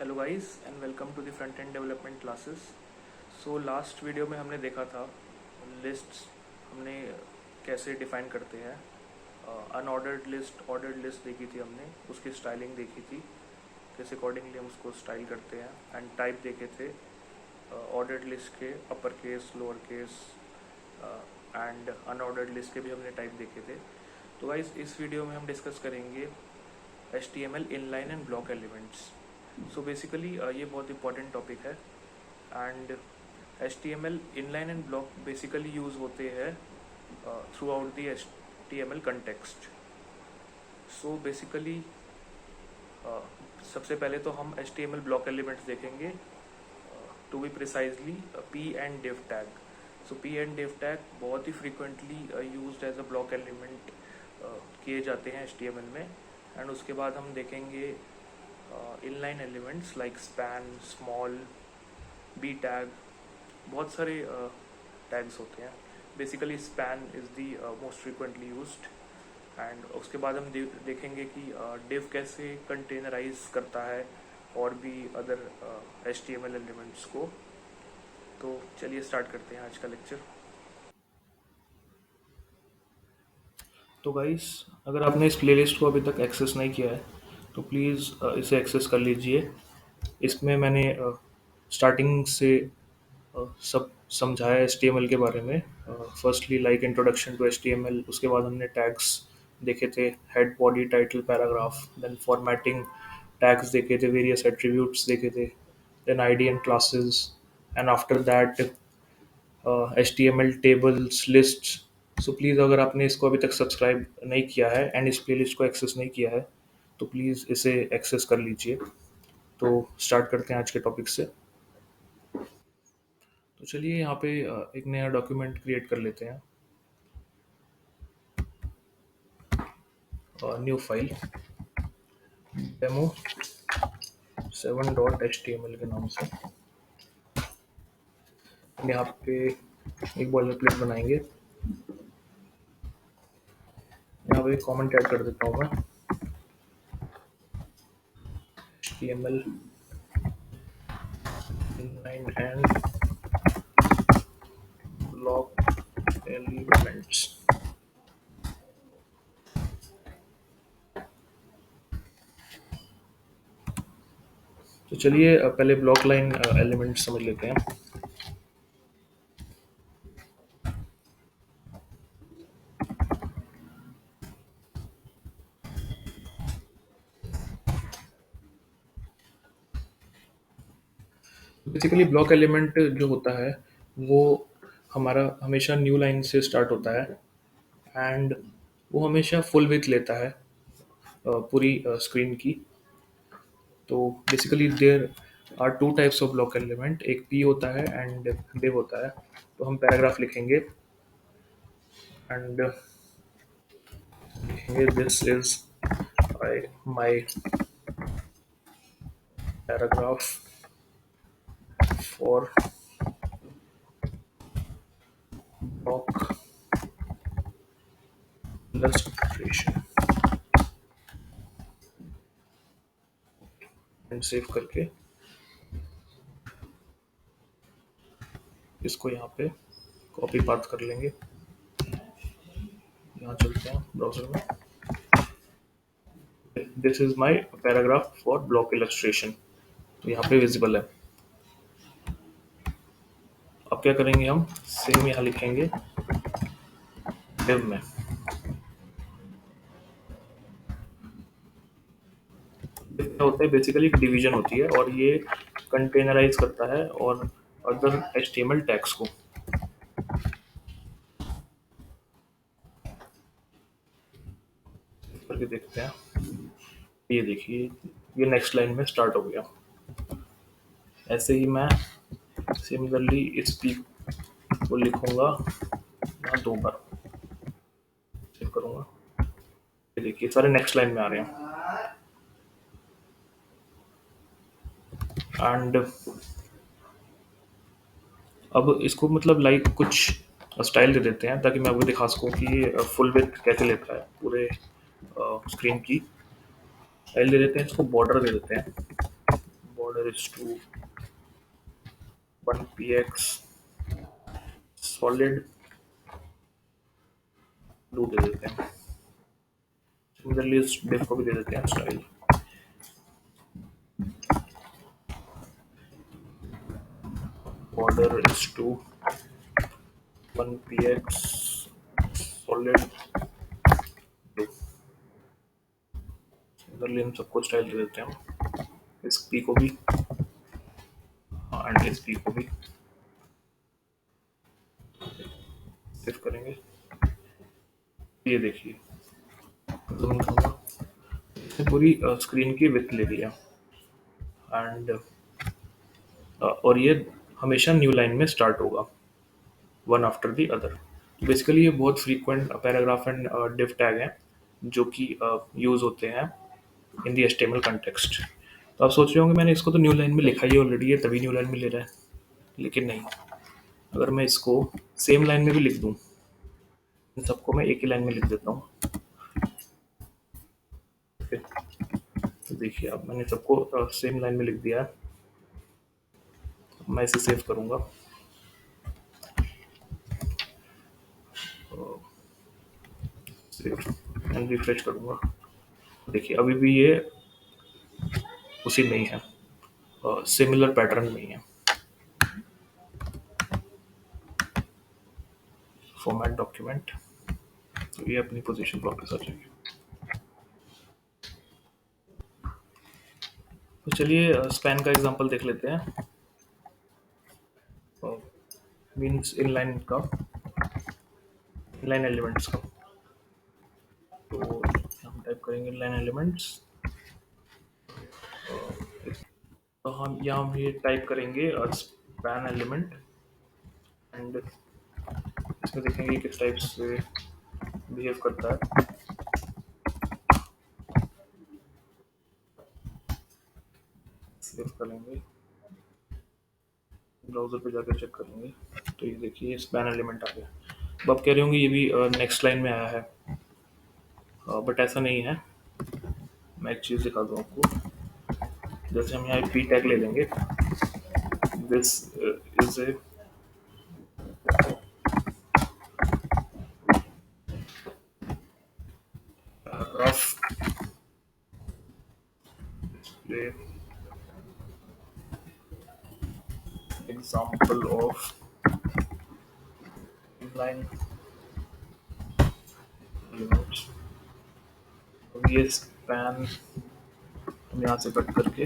Hello guys and welcome to the front end development classes. So last video में हमने देखा था lists हमने कैसे डिफाइन करते हैं। अनऑर्डर्ड लिस्ट, ऑर्डर्ड लिस्ट देखी थी हमने, उसकी स्टाइलिंग देखी थी, कैसे अकॉर्डिंगली हम उसको स्टाइल करते हैं। एंड टाइप देखे थे ऑर्डर्ड लिस्ट के, upper case, lower case and unordered list के भी हमने टाइप देखे थे। तो गाइस इस वीडियो में हम डिस्कस करेंगे HTML inline and block elements. So basically ये बहुत इंपॉर्टेंट टॉपिक है। And HTML inline and block basically use होते हैं throughout the HTML context. So basically सबसे पहले तो हम HTML ब्लॉक एलिमेंट्स देखेंगे, to be precisely p and div tag. So p and div tag बहुत ही frequently used as a block element किए जाते हैं HTML में। एंड उसके बाद हम देखेंगे inline elements like span, small, B tag, बहुत सारे टैग्स होते हैं। Basically span is the most frequently used. And उसके बाद हम देखेंगे कि div कैसे कंटेनराइज करता है और भी अदर HTML एलिमेंट्स को। तो चलिए स्टार्ट करते हैं आज का लेक्चर। तो गाइस, अगर आपने इस प्लेलिस्ट को अभी तक एक्सेस नहीं किया है तो प्लीज़ इसे एक्सेस कर लीजिए। इसमें मैंने स्टार्टिंग से सब समझाया HTML के बारे में। Firstly like introduction to HTML, उसके बाद हमने टैग्स देखे थे, head, body, title, paragraph, then formatting tags देखे थे, वेरियस एट्रीब्यूट्स देखे थे, then ID and classes, and after that HTML tables, lists. So please अगर आपने इसको अभी तक सब्सक्राइब नहीं किया है एंड इस प्लेलिस्ट को एक्सेस नहीं किया है तो प्लीज़ इसे एक्सेस कर लीजिए। तो स्टार्ट करते हैं आज के टॉपिक से। तो चलिए यहाँ पे एक नया डॉक्यूमेंट क्रिएट कर लेते हैं, न्यू फाइल डेमो 7.html के नाम से। यहाँ पे एक बॉलर प्लेट बनाएंगे। यहाँ पे कमेंट ऐड कर देता हूँ मैं, HTML inline and block elements। तो चलिए पहले ब्लॉक लाइन एलिमेंट समझ लेते हैं। बेसिकली ब्लॉक एलिमेंट जो होता है वो हमारा हमेशा न्यू लाइन से स्टार्ट होता है एंड वो हमेशा फुल विड्थ लेता है पूरी स्क्रीन की। तो basically there are two types of block element, एक पी होता है एंड div होता है। तो हम पैराग्राफ लिखेंगे एंड लिखेंगे this is my paragraph for block illustration and save करके इसको यहाँ पे कॉपी पाथ कर लेंगे। यहाँ चलते हैं ब्राउजर में। This is my paragraph for block illustration, तो यहाँ पे विजिबल है। अब क्या करेंगे, हम सेम यहाँ लिखेंगे div में। क्या होता है, बेसिकली एक डिवीजन होती है और ये कंटेनराइज करता है और अदर HTML टैग्स को। करके देखते हैं, ये देखिए ये नेक्स्ट लाइन में स्टार्ट हो गया। ऐसे ही मैं सिमिलरली इस पी को लिखूंगा यहाँ 2 बार, सेव करूंगा। ये देखिए सारे नेक्स्ट लाइन में आ रहे हैं। एंड अब इसको मतलब लाइक कुछ स्टाइल दे देते हैं ताकि मैं आपको दिखा सकूं कि ये फुल विड्थ कैसे लेता है पूरे स्क्रीन की। स्टाइल दे देते हैं, इसको बॉर्डर दे देते हैं, border is to 1px solid blue दे देते हैं. सिमिलरली इस div को भी दे देते हैं style. Border is to 1px solid blue. Similarly in सबको स्टाइल दे देते हैं. इस p को भी एंड इस p को भी सेव करेंगे. ये देखिए जूम करूंगा, इसने पूरी स्क्रीन की विड्थ ले लिया एंड और ये हमेशा न्यू लाइन में स्टार्ट होगा one after the other. Basically ये बहुत frequent paragraph and div tag हैं जो कि यूज़ होते हैं इन दी HTML कंटेक्स्ट. तो आप सोच रहे होंगे मैंने इसको तो न्यू लाइन में लिखा ही ऑलरेडी है तभी न्यू लाइन में ले रहा है, लेकिन नहीं. अगर मैं इसको सेम लाइन में भी लिख दूं, इन सबको मैं एक ही लाइन में लिख देता हूँ. तो देखिए अब मैंने सबको सेम लाइन में लिख दिया है. मैं इसे सेव करूंगा. सेव एंड रिफ्रेश करूंगा. देखिए अभी भी ये उसी में ही है, सिमिलर पैटर्न में ही है. फॉर्मेट डॉक्यूमेंट, तो ये अपनी पोजीशन पर वापस आ जाएगी. तो चलिए स्पैन का एग्जांपल देख लेते हैं. मीन्स इनलाइन का, इनलाइन एलिमेंट्स का. तो हम टाइप करेंगे इनलाइन एलिमेंट्स. तो हम यहाँ ये टाइप करेंगे स्पैन एलिमेंट एंड इसमें देखेंगे किस टाइप से बिहेव करता है. सेव करेंगे, ब्राउजर पे जाकर चेक करेंगे. तो ये देखिए स्पैन एलिमेंट आ गया. अब आप कह रहे होंगे ये भी नेक्स्ट लाइन में आया है, बट ऐसा नहीं है. मैं एक चीज़ दिखा दूँ आपको. जैसे हम यहाँ पी टैग ले लेंगे, this is a rough display example of inline elements. अब ये स्पैन हम यहाँ से कट करके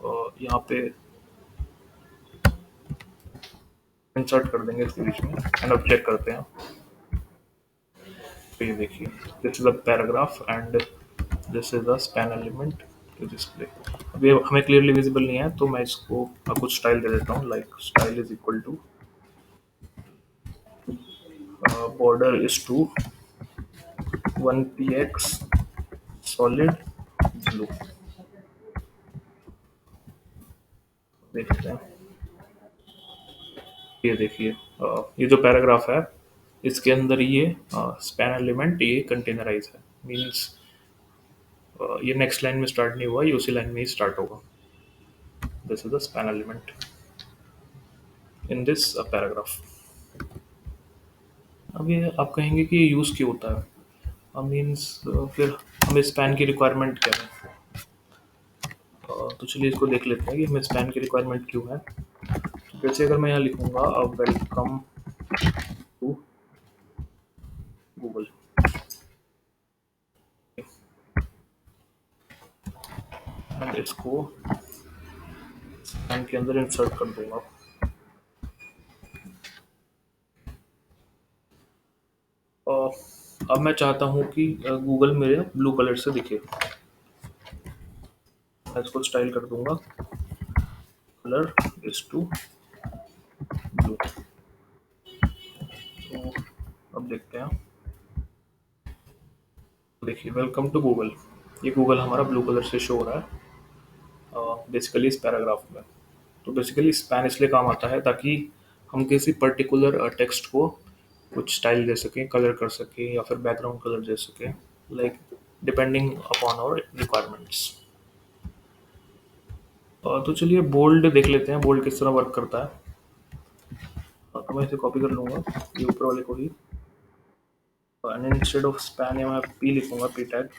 और यहाँ पे इंसर्ट कर देंगे इसके बीच में एंड अब चेक करते हैं. तो ये देखिए this is a paragraph and this is a span element to display. अब ये हमें क्लियरली विजिबल नहीं है तो मैं इसको कुछ स्टाइल दे देता हूँ, like style is equal to border is to 1px solid blue. देखते हैं. ये देखिए ये जो पैराग्राफ है इसके अंदर ये स्पैन एलिमेंट ये कंटेनराइज है. मींस ये नेक्स्ट लाइन में स्टार्ट नहीं हुआ, ये उसी लाइन में ही स्टार्ट होगा. This is the span element in this paragraph. अब ये आप कहेंगे कि ये यूज़ क्यों होता है. मीन्स फिर हमें स्पैन की रिक्वायरमेंट क्या है. तो चलिए इसको देख लेते हैं कि हमें स्पैन की रिक्वायरमेंट क्यों है. जैसे अगर मैं यहाँ लिखूँगा वेलकम टू गूगल, एंड इसको स्पैन के अंदर इंसर्ट कर दूंगा. अब मैं चाहता हूँ कि गूगल मेरे ब्लू कलर से दिखे. मैं इसको स्टाइल कर दूंगा कलर इज टू ब्लू. तो अब देखते हैं. देखिए वेलकम टू गूगल, ये गूगल हमारा ब्लू कलर से शो हो रहा है बेसिकली इस पैराग्राफ में. तो बेसिकली स्पैन इसलिए काम आता है ताकि हम किसी पर्टिकुलर टेक्स्ट को कुछ स्टाइल दे सकें, कलर कर सकें या फिर बैकग्राउंड कलर दे सकें. Like depending upon our requirements. तो चलिए बोल्ड देख लेते हैं, बोल्ड किस तरह वर्क करता है। तो मैं इसे कॉपी कर लूँगा ये ऊपर वाले को ही, एंड इंस्टेड ऑफ स्पैन या मैं पी लिखूँगा, P tag,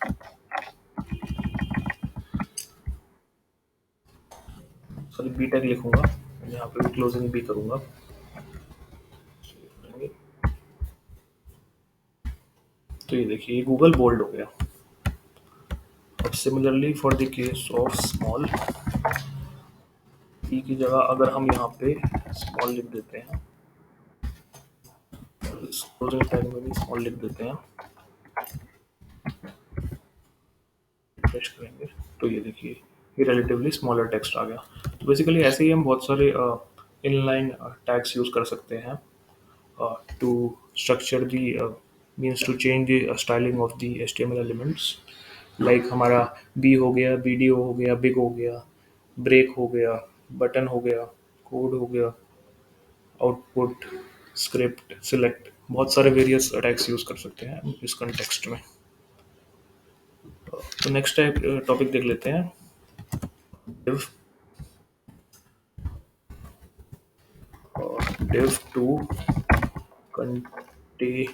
sorry B tag लिखूँगा, यहाँ पे भी क्लोजिंग बी करूँगा। तो ये देखिए गूगल बोल्ड हो गया। अब similarly for the case of small, e की जगह अगर हम यहाँ पे स्मॉल लिख देते हैं, क्लोजिंग टैग में भी स्मॉल लिख देते हैं, रिफ्रेश करेंगे तो ये देखिए ये रिलेटिवली स्मॉलर टेक्स्ट आ गया। तो बेसिकली ऐसे ही हम बहुत सारे इनलाइन टैग्स यूज़ कर सकते हैं to structure the means to change the styling of the HTML elements. Like हमारा बी हो गया, वीडियो हो गया, बिग हो गया, ब्रेक हो गया, बटन हो गया, कोड हो गया, आउटपुट, स्क्रिप्ट, सिलेक्ट, बहुत सारे वेरियस टैग्स यूज़ कर सकते हैं इस कंटेक्स्ट में। तो नेक्स्ट टॉपिक देख लेते हैं, div, div to containerize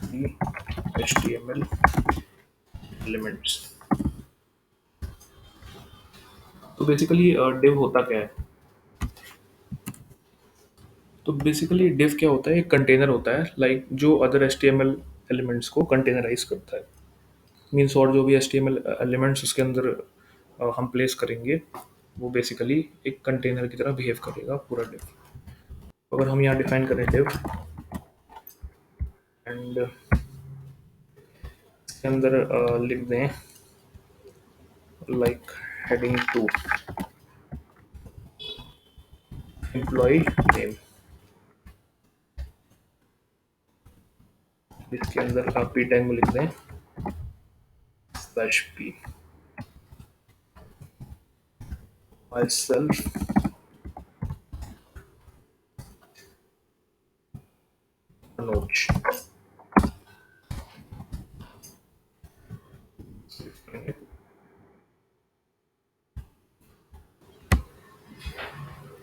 the HTML elements। तो बेसिकली div होता क्या है? तो बेसिकली div क्या होता है, एक कंटेनर होता है लाइक जो अदर HTML एलिमेंट्स को कंटेनराइज करता है। मीन्स और जो भी HTML एलिमेंट्स उसके अंदर हम प्लेस करेंगे वो बेसिकली एक कंटेनर की तरह बिहेव करेगा पूरा div। अगर हम यहाँ डिफाइन करें div एंड इसके अंदर लिख दें like heading two employee name, इसके अंदर पी टैग में लिख दें स्लैश पी, माई सेल्फ नोच।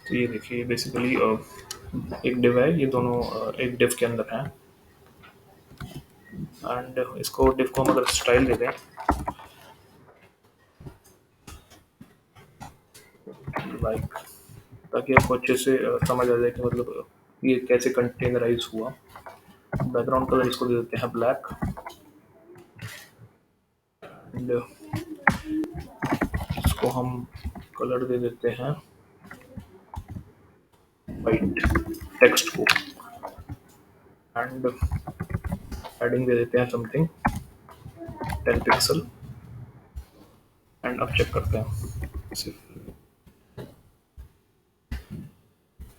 तो ये देखिए बेसिकली एक डिव है, ये दोनों एक डिव के अंदर हैं। एंड इसको डिव को हम अगर स्टाइल दे दें लाइक, ताकि आपको अच्छे से समझ आ जाए कि मतलब ये कैसे कंटेनराइज हुआ। बैकग्राउंड कलर इसको दे देते हैं ब्लैक, एंड इसको हम कलर दे देते हैं वाइट टेक्स्ट को, एंड हेडिंग दे देते हैं समथिंग 10 पिक्सल। एंड अब चेक करते हैं,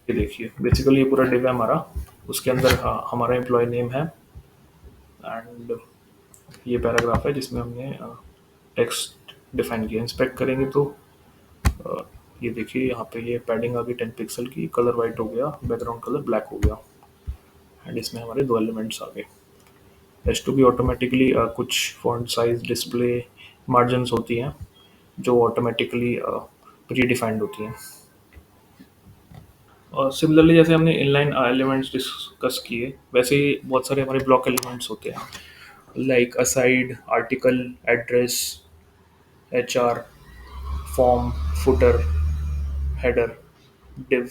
ये देखिए बेसिकली ये पूरा डिव है हमारा, उसके अंदर हमारा एम्प्लॉय नेम है एंड ये पैराग्राफ है जिसमें हमने टेक्स्ट डिफाइन किया। इंस्पेक्ट करेंगे तो ये देखिए यहाँ पे ये पैडिंग आ गई 10 पिक्सल की, कलर वाइट हो गया, बैकग्राउंड कलर ब्लैक हो गया, एंड इसमें हमारे दो एलिमेंट्स आ गए। H2 भी ऑटोमेटिकली कुछ फॉन्ट साइज, डिस्प्ले, मार्जिन्स होती हैं जो ऑटोमेटिकली प्री डिफाइंड होती हैं। और सिमिलरली जैसे हमने इनलाइन एलिमेंट्स डिस्कस किए वैसे ही बहुत सारे हमारे ब्लॉक एलिमेंट्स होते हैं like aside, article, address, HR, form, footer, header, div,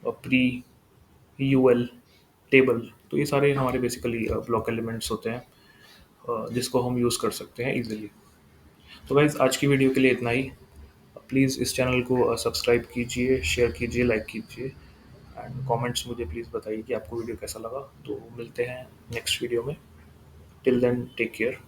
pre, UL, table. तो ये सारे हमारे बेसिकली ब्लॉक एलिमेंट्स होते हैं जिसको हम यूज़ कर सकते हैं इजीली। तो गाइज आज की वीडियो के लिए इतना ही। प्लीज़ इस चैनल को सब्सक्राइब कीजिए, शेयर कीजिए, लाइक कीजिए, एंड कमेंट्स मुझे प्लीज़ बताइए कि आपको वीडियो कैसा लगा। तो मिलते हैं नेक्स्ट वीडियो में। Till then take care.